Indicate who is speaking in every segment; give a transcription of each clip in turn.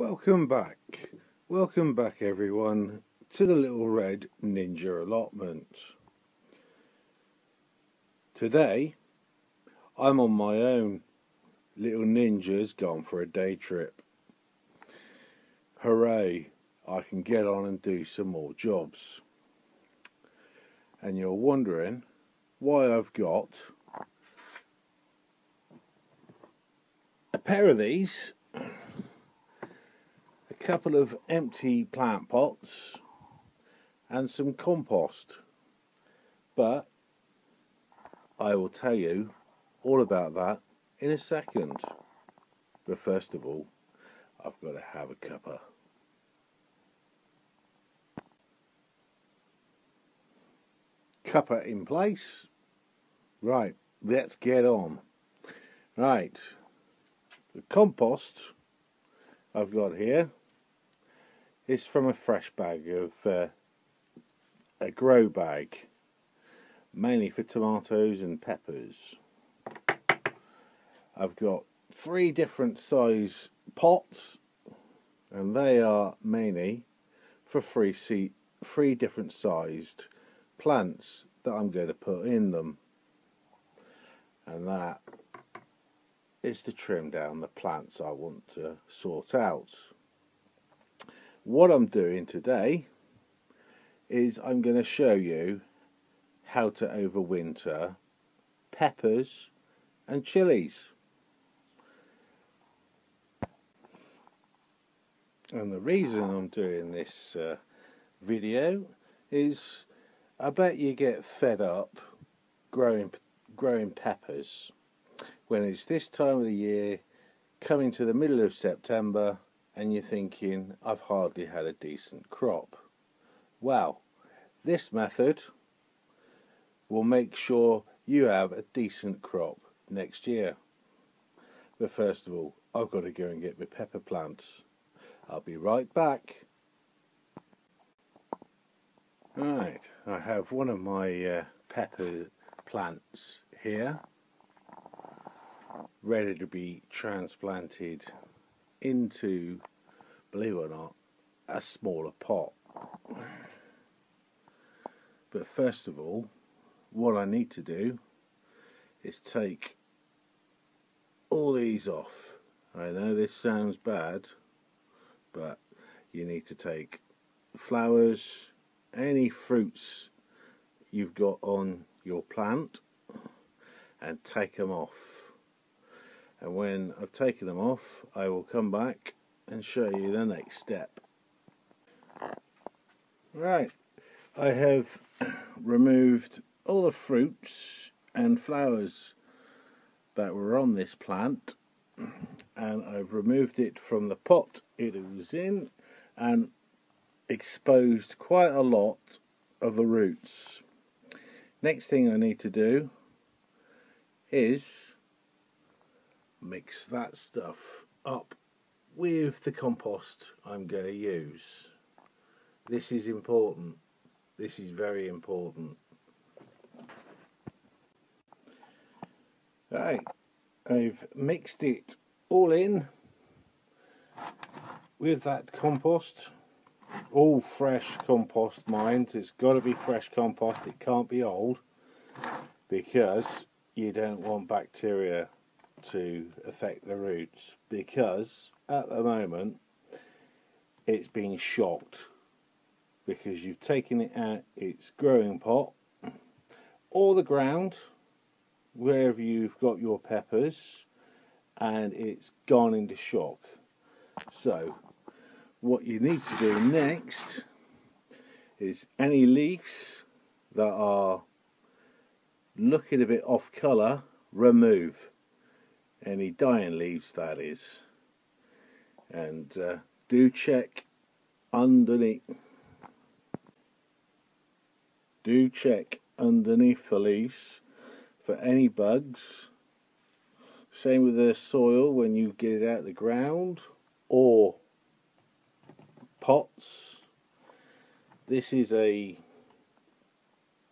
Speaker 1: Welcome back everyone to the Little Red Ninja allotment. Today I'm on my own. Little Ninja's gone for a day trip. Hooray, I can get on and do some more jobs. And you're wondering why I've got a pair of these, a couple of empty plant pots and some compost, but I will tell you all about that in a second. But first of all, I've got to have a cuppa. Cuppa in place. Right, let's get on. Right, the compost I've got here is from a fresh bag of a grow bag, mainly for tomatoes and peppers. I've got 3 different size pots, and they are mainly for 3 different sized plants that I'm going to put in them, and that is to trim down the plants I want to sort out. What I'm doing today is I'm going to show you how to overwinter peppers and chilies. And the reason I'm doing this video is I bet you get fed up growing peppers when it's this time of the year, coming to the middle of September, and you're thinking, I've hardly had a decent crop. Well, this method will make sure you have a decent crop next year. But first of all, I've got to go and get my pepper plants. I'll be right back. Right, I have one of my pepper plants here, ready to be transplanted into, believe it or not, a smaller pot. But first of all, what I need to do is take all these off. I know this sounds bad, but you need to take flowers, any fruits you've got on your plant, and take them off. And when I've taken them off, I will come back and show you the next step. Right, I have removed all the fruits and flowers that were on this plant, and I've removed it from the pot it was in and exposed quite a lot of the roots. Next thing I need to do is mix that stuff up with the compost I'm going to use. This is important. This is very important. Right, I've mixed it all in with that compost. All fresh compost, mind. It's got to be fresh compost. It can't be old, because you don't want bacteria to affect the roots, because at the moment it's being shocked because you've taken it out its growing pot or the ground wherever you've got your peppers, and it's gone into shock. So what you need to do next is any leaves that are looking a bit off colour, remove. Any dying leaves, that is. And do check underneath. Do check underneath the leaves for any bugs. Same with the soil when you get it out of the ground or pots. This is a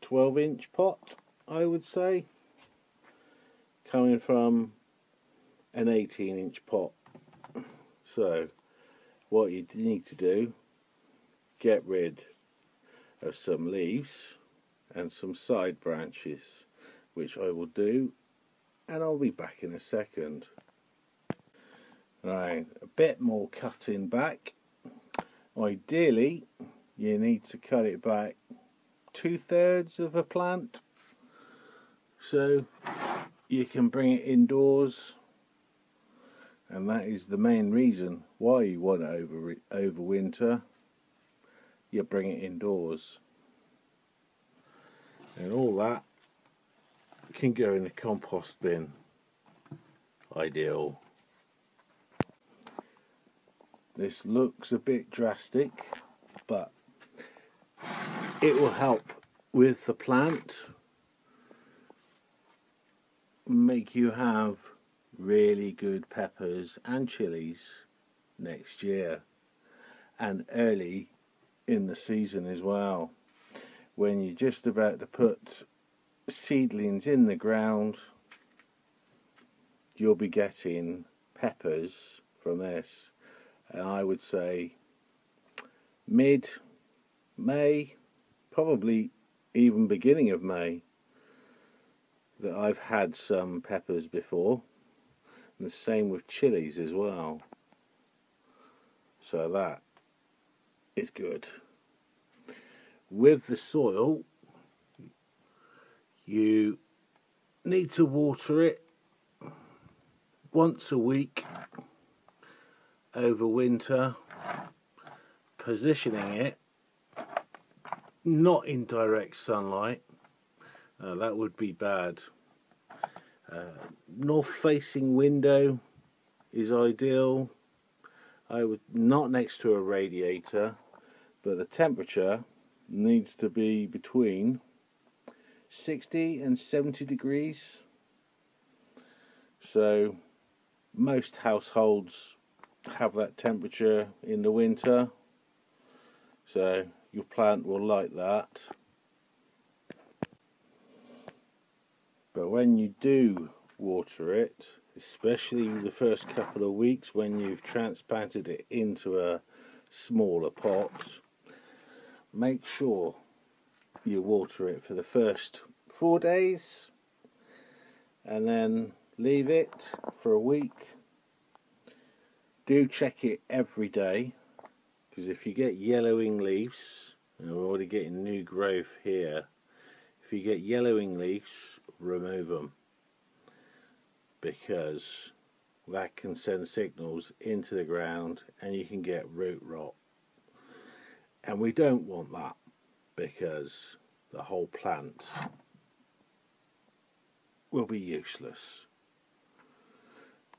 Speaker 1: 12-inch pot, I would say, coming from an 18-inch pot. So what you need to do, get rid of some leaves and some side branches, which I will do, and I'll be back in a second. Right, a bit more cutting back. Ideally you need to cut it back 2/3 of a plant so you can bring it indoors, and that is the main reason why you want to overwinter. You bring it indoors, and all that can go in the compost bin. Ideal. This looks a bit drastic, but it will help with the plant, make you have really good peppers and chilies next year, and early in the season as well, when you're just about to put seedlings in the ground. You'll be getting peppers from this, and I would say mid-May, probably even beginning of May, that I've had some peppers before, and the same with chilies as well, so that is good. With the soil, you need to water it once a week over winter, positioning it not in direct sunlight. That would be bad. North facing window is ideal. I would not next to a radiator, but the temperature needs to be between 60 and 70 degrees. So most households have that temperature in the winter, so your plant will like that. But when you do water it, especially the first couple of weeks when you've transplanted it into a smaller pot, make sure you water it for the first 4 days and then leave it for a week. Do check it every day, because if you get yellowing leaves, and we're already getting new growth here, if you get yellowing leaves, remove them, because that can send signals into the ground and you can get root rot, and we don't want that, because the whole plant will be useless.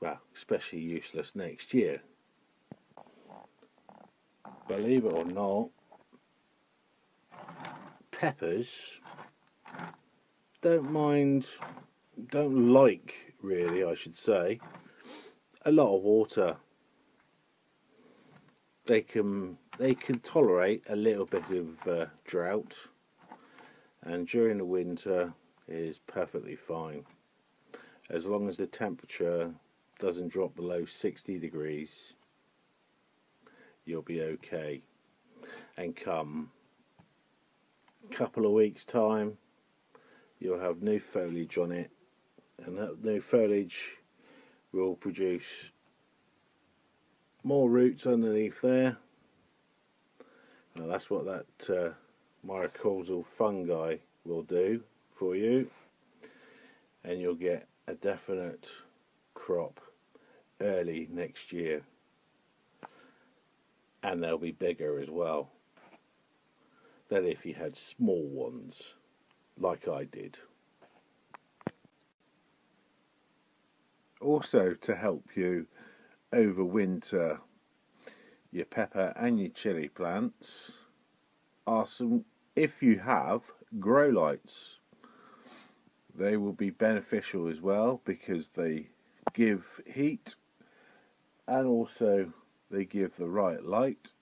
Speaker 1: Well, especially useless next year. Believe it or not, peppers don't like really, I should say, a lot of water. They can tolerate a little bit of drought, and during the winter is perfectly fine, as long as the temperature doesn't drop below 60 degrees. You'll be okay, and come a couple of weeks time you'll have new foliage on it, and that new foliage will produce more roots underneath there. Now that's what that mycorrhizal fungi will do for you, and you'll get a definite crop early next year, and they'll be bigger as well than if you had small ones like I did. Also, to help you overwinter your pepper and your chili plants are some, if you have grow lights, they will be beneficial as well, because they give heat and also they give the right light,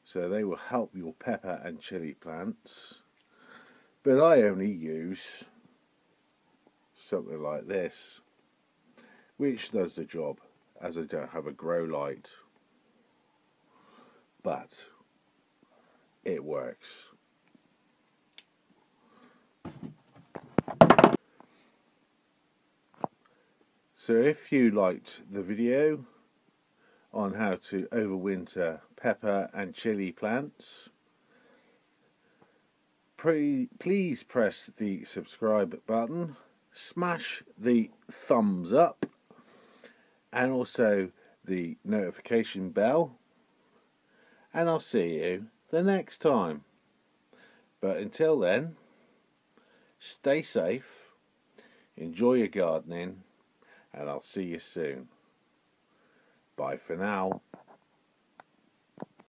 Speaker 1: so they will help your pepper and chili plants. But I only use something like this, which does the job, as I don't have a grow light. but it works. So if you liked the video on how to overwinter pepper and chili plants, please press the subscribe button, smash the thumbs up, and also the notification bell, and I'll see you the next time. But until then, stay safe, enjoy your gardening, and I'll see you soon. Bye for now.